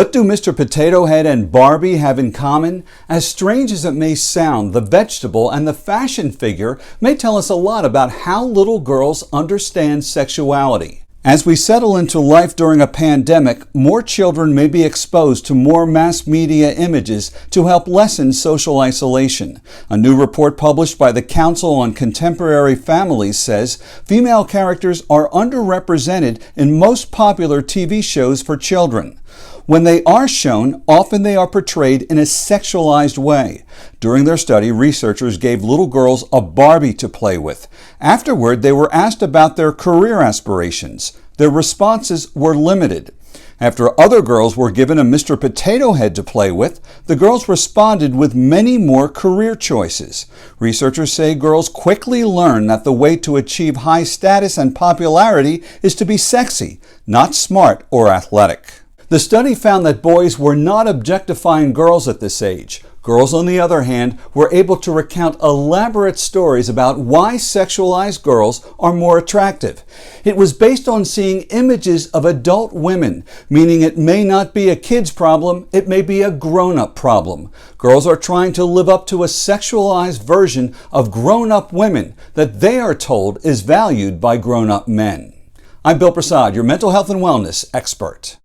What do Mr. Potato Head and Barbie have in common? As strange as it may sound, the vegetable and the fashion figure may tell us a lot about how little girls understand sexuality. As we settle into life during a pandemic, more children may be exposed to more mass media images to help lessen social isolation. A new report published by the Council on Contemporary Families says female characters are underrepresented in most popular TV shows for children. When they are shown, often they are portrayed in a sexualized way. During their study, researchers gave little girls a Barbie to play with. Afterward, they were asked about their career aspirations. Their responses were limited. After other girls were given a Mr. Potato Head to play with, the girls responded with many more career choices. Researchers say girls quickly learn that the way to achieve high status and popularity is to be sexy, not smart or athletic. The study found that boys were not objectifying girls at this age. Girls, on the other hand, were able to recount elaborate stories about why sexualized girls are more attractive. It was based on seeing images of adult women, meaning it may not be a kid's problem, it may be a grown-up problem. Girls are trying to live up to a sexualized version of grown-up women that they are told is valued by grown-up men. I'm Bill Prasad, your mental health and wellness expert.